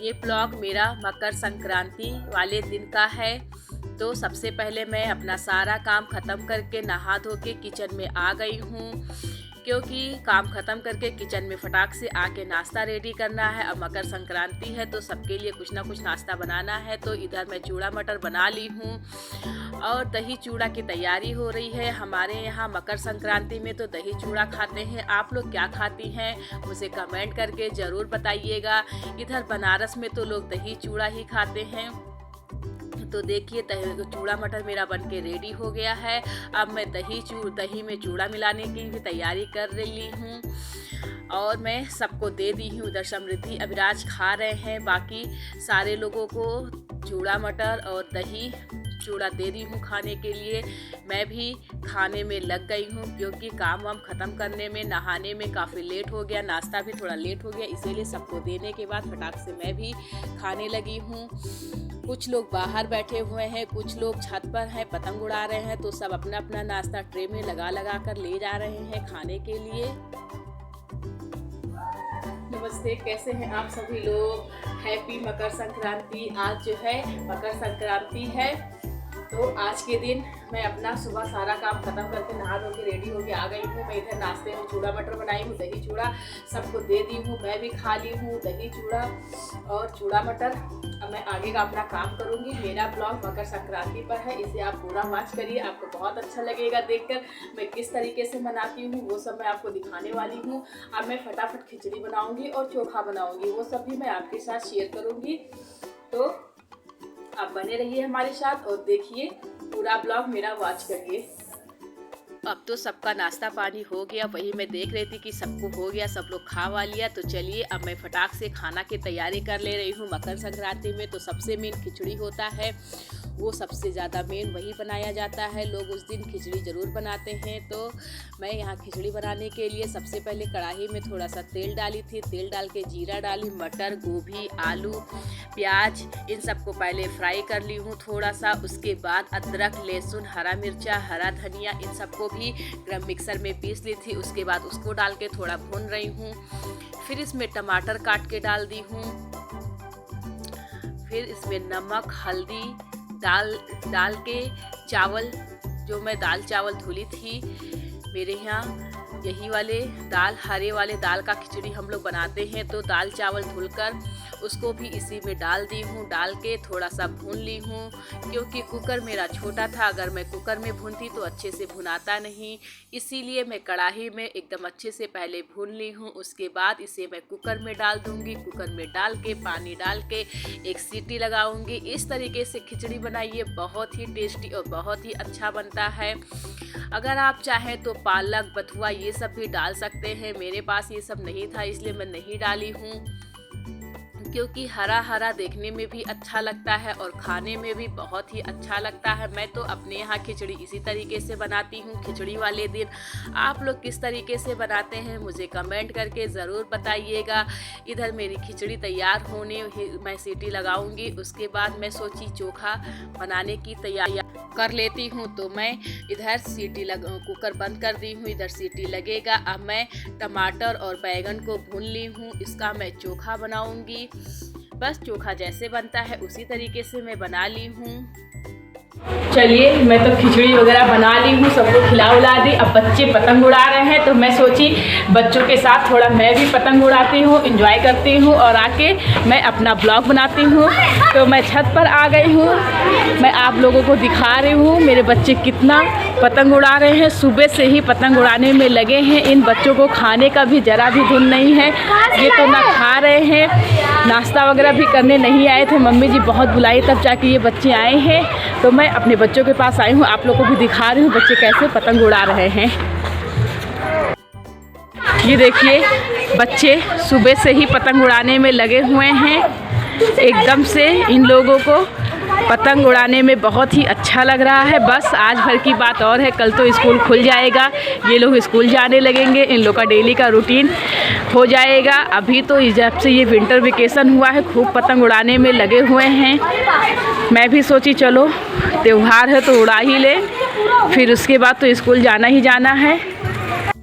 ये ब्लॉग मेरा मकर संक्रांति वाले दिन का है। तो सबसे पहले मैं अपना सारा काम ख़त्म करके नहा धो के किचन में आ गई हूँ, क्योंकि काम ख़त्म करके किचन में फटाक से आके नाश्ता रेडी करना है। अब मकर संक्रांति है तो सबके लिए कुछ ना कुछ नाश्ता बनाना है। तो इधर मैं चूड़ा मटर बना ली हूँ और दही चूड़ा की तैयारी हो रही है। हमारे यहाँ मकर संक्रांति में तो दही चूड़ा खाते हैं। आप लोग क्या खाती हैं मुझे कमेंट करके ज़रूर बताइएगा। इधर बनारस में तो लोग दही चूड़ा ही खाते हैं। तो देखिए चूड़ा मटर मेरा बनके रेडी हो गया है। अब मैं दही में चूड़ा मिलाने की भी तैयारी कर रही हूँ और मैं सबको दे दी हूँ। उधर समृद्धि अभिराज खा रहे हैं, बाकी सारे लोगों को चूड़ा मटर और दही चूड़ा दे दी हूँ खाने के लिए। मैं भी खाने में लग गई हूँ, क्योंकि काम वाम ख़त्म करने में नहाने में काफ़ी लेट हो गया, नाश्ता भी थोड़ा लेट हो गया, इसीलिए सबको देने के बाद फटाक से मैं भी खाने लगी हूँ। कुछ लोग बाहर बैठे हुए हैं, कुछ लोग छत पर हैं, पतंग उड़ा रहे हैं। तो सब अपना अपना नाश्ता ट्रे में लगा कर ले जा रहे हैं खाने के लिए। नमस्ते, कैसे हैं आप सभी लोग। हैप्पी मकर संक्रांति। आज जो है मकर संक्रांति है, तो आज के दिन मैं अपना सुबह सारा काम खत्म करके नहा धो के रेडी होके आ गई हूँ। मैं इधर नाश्ते में चूड़ा मटर बनाई हूँ, दही चूड़ा सबको दे दी हूँ, मैं भी खा ली हूँ दही चूड़ा और चूड़ा मटर। अब मैं आगे का अपना काम करूँगी। मेरा ब्लॉग मकर संक्रांति पर है, इसे आप पूरा वॉच करिए, आपको बहुत अच्छा लगेगा देखकर। मैं किस तरीके से मनाती हूँ वो सब मैं आपको दिखाने वाली हूँ। अब मैं फटाफट खिचड़ी बनाऊँगी और चोखा बनाऊँगी, वो सब भी मैं आपके साथ शेयर करूँगी। तो आप बने रहिए हमारे साथ और देखिए पूरा ब्लॉग मेरा वॉच करिए। अब तो सबका नाश्ता पानी हो गया, वही मैं देख रही थी कि सबको हो गया, सब लोग खा वा लिया। तो चलिए अब मैं फटाक से खाना की तैयारी कर ले रही हूँ। मकर संक्रांति में तो सबसे मेन खिचड़ी होता है, वो सबसे ज़्यादा मेन वही बनाया जाता है। लोग उस दिन खिचड़ी ज़रूर बनाते हैं। तो मैं यहाँ खिचड़ी बनाने के लिए सबसे पहले कढ़ाई में थोड़ा सा तेल डाली थी, तेल डाल के जीरा डाली, मटर, गोभी, आलू, प्याज इन सबको पहले फ्राई कर ली हूँ थोड़ा सा। उसके बाद अदरक, लहसुन, हरा मिर्चा, हरा धनिया इन सबको भी मिक्सर में पीस ली थी। उसके बाद उसको डाल के थोड़ा भून रही हूँ। फिर इसमें टमाटर काट के डाल दी हूँ। फिर इसमें नमक, हल्दी डाल के चावल, जो मैं दाल चावल धुली थी, मेरे यहाँ यही वाले दाल, हरे वाले दाल का खिचड़ी हम लोग बनाते हैं। तो दाल चावल धुलकर उसको भी इसी में डाल दी हूँ, डाल के थोड़ा सा भून ली हूँ, क्योंकि कुकर मेरा छोटा था। अगर मैं कुकर में भूनती तो अच्छे से भुनाता नहीं, इसीलिए मैं कढ़ाई में एकदम अच्छे से पहले भून ली हूँ। उसके बाद इसे मैं कुकर में डाल दूँगी। कुकर में डाल के पानी डाल के एक सीटी लगाऊँगी। इस तरीके से खिचड़ी बनाइए, बहुत ही टेस्टी और बहुत ही अच्छा बनता है। अगर आप चाहें तो पालक, बथुआ ये सब भी डाल सकते हैं। मेरे पास ये सब नहीं था, इसलिए मैं नहीं डाली हूँ, क्योंकि हरा हरा देखने में भी अच्छा लगता है और खाने में भी बहुत ही अच्छा लगता है। मैं तो अपने यहाँ खिचड़ी इसी तरीके से बनाती हूँ खिचड़ी वाले दिन। आप लोग किस तरीके से बनाते हैं मुझे कमेंट करके ज़रूर बताइएगा। इधर मेरी खिचड़ी तैयार होने, मैं सीटी लगाऊंगी। उसके बाद मैं सोची चोखा बनाने की तैयारी कर लेती हूँ। तो मैं इधर कुकर बंद कर दी हूँ, इधर सीटी लगेगा। अब मैं टमाटर और बैंगन को भून ली हूँ, इसका मैं चोखा बनाऊंगी। बस चोखा जैसे बनता है उसी तरीके से मैं बना ली हूँ। चलिए मैं तो खिचड़ी वगैरह बना ली हूँ, सबको खिला उला दी। अब बच्चे पतंग उड़ा रहे हैं, तो मैं सोची बच्चों के साथ थोड़ा मैं भी पतंग उड़ाती हूँ, एंजॉय करती हूँ और आके मैं अपना ब्लॉग बनाती हूँ। तो मैं छत पर आ गई हूँ, मैं आप लोगों को दिखा रही हूँ मेरे बच्चे कितना पतंग उड़ा रहे हैं। सुबह से ही पतंग उड़ाने में लगे हैं। इन बच्चों को खाने का भी ज़रा भी धुन नहीं है, ये तो ना खा रहे हैं, नाश्ता वगैरह भी करने नहीं आए थे। मम्मी जी बहुत बुलाई तब जाके ये बच्चे आए हैं। तो मैं अपने बच्चों के पास आई हूँ, आप लोगों को भी दिखा रही हूँ बच्चे कैसे पतंग उड़ा रहे हैं। ये देखिए बच्चे सुबह से ही पतंग उड़ाने में लगे हुए हैं। एकदम से इन लोगों को पतंग उड़ाने में बहुत ही अच्छा लग रहा है। बस आज भर की बात और है, कल तो स्कूल खुल जाएगा, ये लोग स्कूल जाने लगेंगे, इन लोग का डेली का रूटीन हो जाएगा। अभी तो जब से ये विंटर वेकेशन हुआ है खूब पतंग उड़ाने में लगे हुए हैं। मैं भी सोची चलो त्यौहार है तो उड़ा ही ले, फिर उसके बाद तो स्कूल जाना ही जाना है।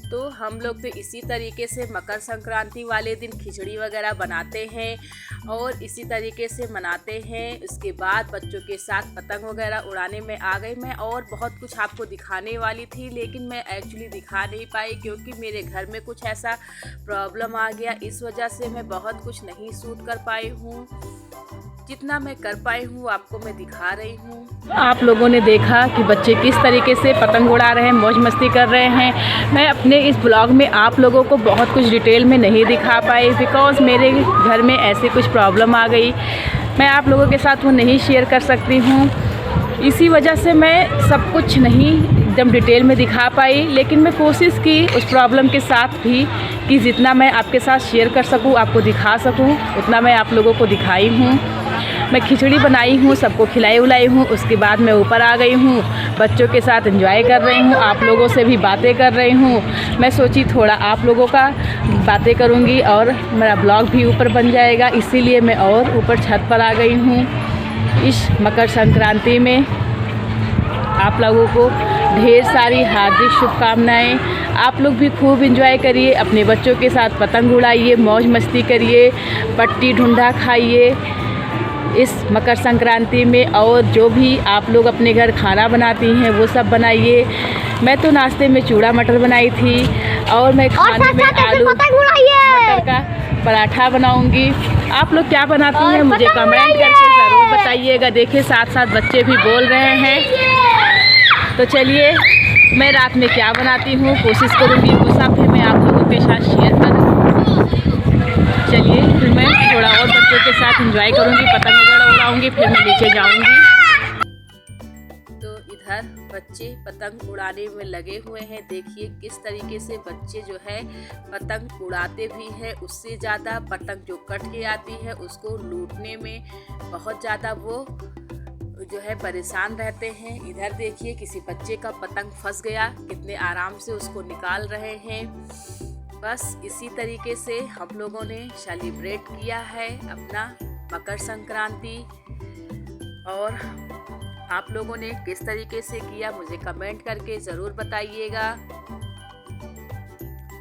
तो हम लोग तो इसी तरीके से मकर संक्रांति वाले दिन खिचड़ी वगैरह बनाते हैं और इसी तरीके से मनाते हैं। उसके बाद बच्चों के साथ पतंग वगैरह उड़ाने में आ गई मैं, और बहुत कुछ आपको दिखाने वाली थी लेकिन मैं एक्चुअली दिखा नहीं पाई क्योंकि मेरे घर में कुछ ऐसा प्रॉब्लम आ गया। इस वजह से मैं बहुत कुछ नहीं शूट कर पाई हूँ। जितना मैं कर पाई हूँ आपको मैं दिखा रही हूँ। आप लोगों ने देखा कि बच्चे किस तरीके से पतंग उड़ा रहे हैं, मौज मस्ती कर रहे हैं। मैं अपने इस ब्लॉग में आप लोगों को बहुत कुछ डिटेल में नहीं दिखा पाई बिकॉज़ मेरे घर में ऐसे कुछ प्रॉब्लम आ गई। मैं आप लोगों के साथ वो नहीं शेयर कर सकती हूँ, इसी वजह से मैं सब कुछ नहीं एकदम डिटेल में दिखा पाई। लेकिन मैं कोशिश की उस प्रॉब्लम के साथ भी कि जितना मैं आपके साथ शेयर कर सकूं, आपको दिखा सकूं, उतना मैं आप लोगों को दिखाई हूं। मैं खिचड़ी बनाई हूं, सबको खिलाई उलाई हूं। उसके बाद मैं ऊपर आ गई हूं, बच्चों के साथ एंजॉय कर रही हूं, आप लोगों से भी बातें कर रही हूं। मैं सोची थोड़ा आप लोगों का बातें करूंगी और मेरा ब्लॉग भी ऊपर बन जाएगा, इसीलिए मैं और ऊपर छत पर आ गई हूं। इस मकर संक्रांति में आप लोगों को ढेर सारी हार्दिक शुभकामनाएं। आप लोग भी खूब एंजॉय करिए, अपने बच्चों के साथ पतंग उड़ाइए, मौज मस्ती करिए, पट्टी ढूंढा खाइए इस मकर संक्रांति में। और जो भी आप लोग अपने घर खाना बनाती हैं वो सब बनाइए। मैं तो नाश्ते में चूड़ा मटर बनाई थी और मैं खाने में आलू मटर का पराठा बनाऊंगी। आप लोग क्या बनाती हैं मुझे कमेंट करके ज़रूर बताइएगा। देखिए साथ साथ बच्चे भी बोल रहे हैं। तो चलिए मैं रात में क्या बनाती हूँ कोशिश करूँगी वो सब भी मैं आप लोगों के साथ शेयर करूँ। चलिए फिर मैं थोड़ा और बच्चों के साथ एंजॉय करूँगी, पतंग वगैरह उड़ाऊँगी, फिर मैं नीचे जाऊँगी। तो इधर बच्चे पतंग उड़ाने में लगे हुए हैं। देखिए किस तरीके से बच्चे जो है पतंग उड़ाते भी हैं, उससे ज़्यादा पतंग जो कट के आती है उसको लूटने में बहुत ज़्यादा वो जो है परेशान रहते हैं। इधर देखिए किसी बच्चे का पतंग फंस गया, कितने आराम से उसको निकाल रहे हैं। बस इसी तरीके से हम लोगों ने सेलिब्रेट किया है अपना मकर संक्रांति। और आप लोगों ने किस तरीके से किया मुझे कमेंट करके ज़रूर बताइएगा।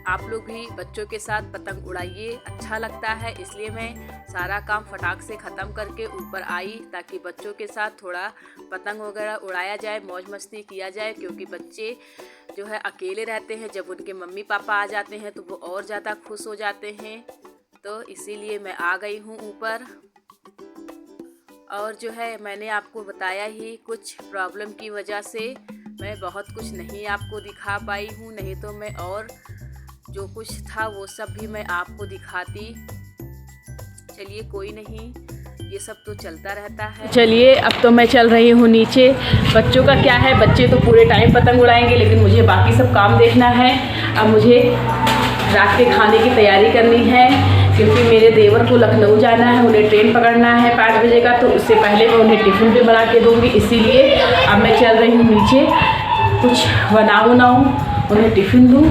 आप लोग भी बच्चों के साथ पतंग उड़ाइए, अच्छा लगता है। इसलिए मैं सारा काम फटाक से ख़त्म करके ऊपर आई ताकि बच्चों के साथ थोड़ा पतंग वगैरह उड़ाया जाए, मौज मस्ती किया जाए। क्योंकि बच्चे जो है अकेले रहते हैं, जब उनके मम्मी पापा आ जाते हैं तो वो और ज़्यादा खुश हो जाते हैं। तो इसीलिए मैं आ गई हूँ ऊपर। और जो है मैंने आपको बताया ही कुछ प्रॉब्लम की वजह से मैं बहुत कुछ नहीं आपको दिखा पाई हूँ, नहीं तो मैं और जो कुछ था वो सब भी मैं आपको दिखाती। चलिए कोई नहीं, ये सब तो चलता रहता है। चलिए अब तो मैं चल रही हूँ नीचे। बच्चों का क्या है, बच्चे तो पूरे टाइम पतंग उड़ाएंगे लेकिन मुझे बाकी सब काम देखना है। अब मुझे रात के खाने की तैयारी करनी है क्योंकि मेरे देवर को लखनऊ जाना है, उन्हें ट्रेन पकड़ना है 5 बजे का, तो उससे पहले मैं उन्हें टिफ़िन भी बना के दूँगी। इसीलिए अब मैं चल रही हूँ नीचे, कुछ बनाऊँ उन्हें टिफ़िन दूँ।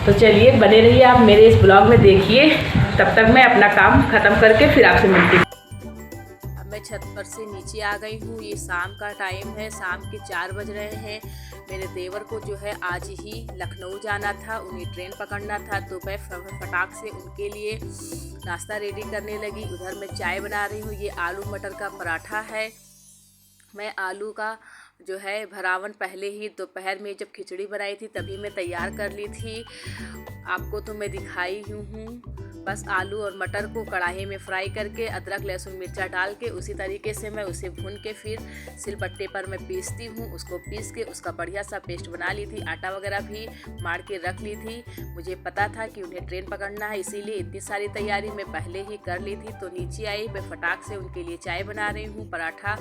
तो चलिए बने रहिए आप मेरे इस ब्लॉग में, देखिए। तब तक मैं अपना काम ख़त्म करके फिर आपसे मिलती हूँ। अब मैं छत पर से नीचे आ गई हूँ। ये शाम का टाइम है, शाम के 4 बज रहे हैं। मेरे देवर को जो है आज ही लखनऊ जाना था, उन्हें ट्रेन पकड़ना था, तो मैं फटाक से उनके लिए नाश्ता रेडी करने लगी। उधर मैं चाय बना रही हूँ। ये आलू मटर का पराठा है। मैं आलू का जो है भरावन पहले ही दोपहर में जब खिचड़ी बनाई थी तभी मैं तैयार कर ली थी, आपको तो मैं दिखाई हूँ। बस आलू और मटर को कढ़ाई में फ्राई करके अदरक लहसुन मिर्चा डाल के उसी तरीके से मैं उसे भून के फिर सिलबट्टे पर मैं पीसती हूँ। उसको पीस के उसका बढ़िया सा पेस्ट बना ली थी, आटा वगैरह भी मार के रख ली थी। मुझे पता था कि उन्हें ट्रेन पकड़ना है, इसीलिए इतनी सारी तैयारी मैं पहले ही कर ली थी। तो नीचे आई, मैं फटाक से उनके लिए चाय बना रही हूँ, पराठा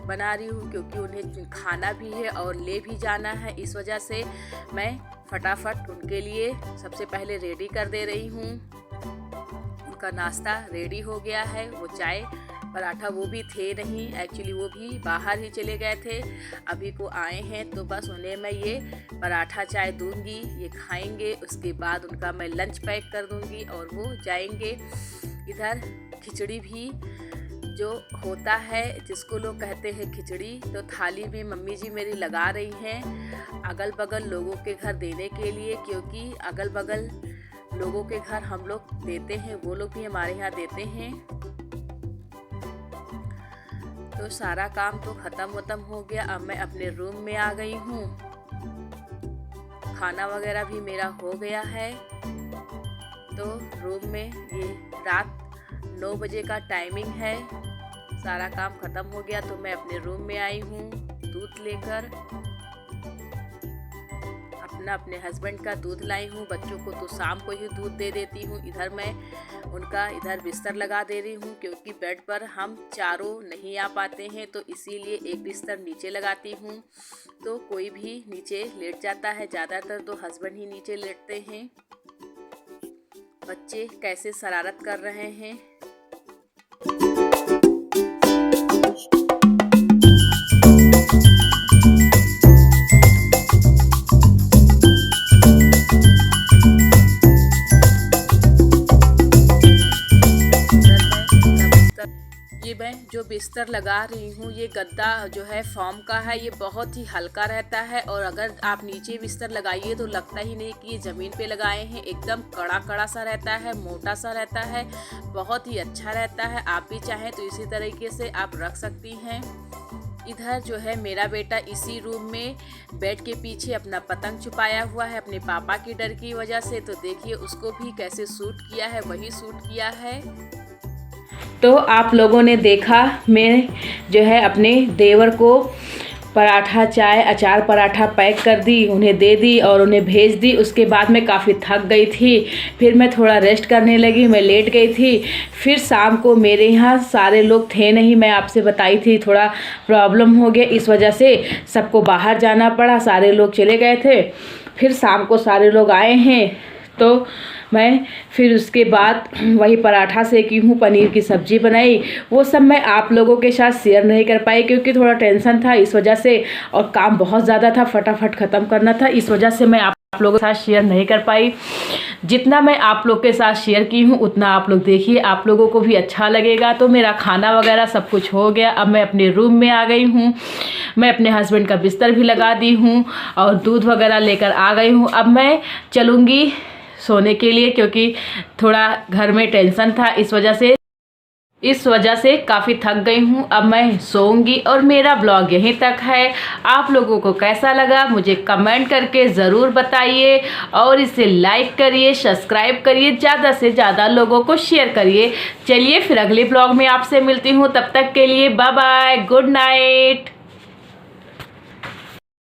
बना रही हूँ क्योंकि उन्हें खाना भी है और ले भी जाना है। इस वजह से मैं फटाफट उनके लिए सबसे पहले रेडी कर दे रही हूँ। उनका नाश्ता रेडी हो गया है। वो चाय पराठा वो भी थे नहीं, एक्चुअली वो भी बाहर ही चले गए थे, अभी को आए हैं। तो बस उन्हें मैं ये पराठा चाय दूंगी, ये खाएंगे। उसके बाद उनका मैं लंच पैक कर दूंगी और वो जाएंगे। इधर खिचड़ी भी जो होता है जिसको लोग कहते हैं खिचड़ी, तो थाली भी मम्मी जी मेरी लगा रही हैं अगल बगल लोगों के घर देने के लिए, क्योंकि अगल बगल लोगों के घर हम लोग देते हैं, वो लोग भी हमारे यहाँ देते हैं। तो सारा काम तो ख़त्म हो गया। अब मैं अपने रूम में आ गई हूँ। खाना वगैरह भी मेरा हो गया है। तो रूम में ये रात 9 बजे का टाइमिंग है। सारा काम ख़त्म हो गया तो मैं अपने रूम में आई हूँ दूध लेकर। अपने हस्बैंड का दूध लाई हूँ। बच्चों को तो शाम को ही दूध दे देती हूँ। इधर मैं उनका बिस्तर लगा दे रही हूँ, क्योंकि बेड पर हम चारों नहीं आ पाते हैं, तो इसीलिए एक बिस्तर नीचे लगाती हूँ। तो कोई भी नीचे लेट जाता है, ज़्यादातर तो हस्बैंड ही नीचे लेटते हैं। बच्चे कैसे शरारत कर रहे हैं। ये मैं जो बिस्तर लगा रही हूँ, ये गद्दा जो है फॉर्म का है। ये बहुत ही हल्का रहता है, और अगर आप नीचे बिस्तर लगाइए तो लगता ही नहीं कि ये ज़मीन पे लगाए हैं। एकदम कड़ा कड़ा सा रहता है, मोटा सा रहता है, बहुत ही अच्छा रहता है। आप भी चाहें तो इसी तरीके से आप रख सकती हैं। इधर जो है मेरा बेटा इसी रूम में बेड के पीछे अपना पतंग छुपाया हुआ है अपने पापा की डर की वजह से। तो देखिए उसको भी कैसे सूट किया है, वही सूट किया है। तो आप लोगों ने देखा, मैं जो है अपने देवर को पराठा, चाय, अचार पराठा पैक कर दी, उन्हें दे दी और उन्हें भेज दी। उसके बाद मैं काफ़ी थक गई थी, फिर मैं थोड़ा रेस्ट करने लगी, मैं लेट गई थी। फिर शाम को मेरे यहाँ सारे लोग थे नहीं, मैं आपसे बताई थी थोड़ा प्रॉब्लम हो गया, इस वजह से सबको बाहर जाना पड़ा, सारे लोग चले गए थे। फिर शाम को सारे लोग आए हैं, तो मैं फिर उसके बाद वही पराठा सेकी हूँ, पनीर की सब्ज़ी बनाई। वो सब मैं आप लोगों के साथ शेयर नहीं कर पाई, क्योंकि थोड़ा टेंशन था इस वजह से, और काम बहुत ज़्यादा था, फटाफट ख़त्म करना था, इस वजह से मैं आप लोगों के साथ शेयर नहीं कर पाई। जितना मैं आप लोग के साथ शेयर की हूँ उतना आप लोग देखिए, आप लोगों को भी अच्छा लगेगा। तो मेरा खाना वगैरह सब कुछ हो गया। अब मैं अपने रूम में आ गई हूँ। मैं अपने हस्बैंड का बिस्तर भी लगा दी हूँ और दूध वगैरह लेकर आ गई हूँ। अब मैं चलूँगी सोने के लिए, क्योंकि थोड़ा घर में टेंशन था, इस वजह से काफ़ी थक गई हूँ। अब मैं सोऊंगी। और मेरा ब्लॉग यहीं तक है। आप लोगों को कैसा लगा मुझे कमेंट करके ज़रूर बताइए, और इसे लाइक करिए, सब्सक्राइब करिए, ज़्यादा से ज़्यादा लोगों को शेयर करिए। चलिए फिर अगले ब्लॉग में आपसे मिलती हूँ, तब तक के लिए बाय बाय, गुड नाइट।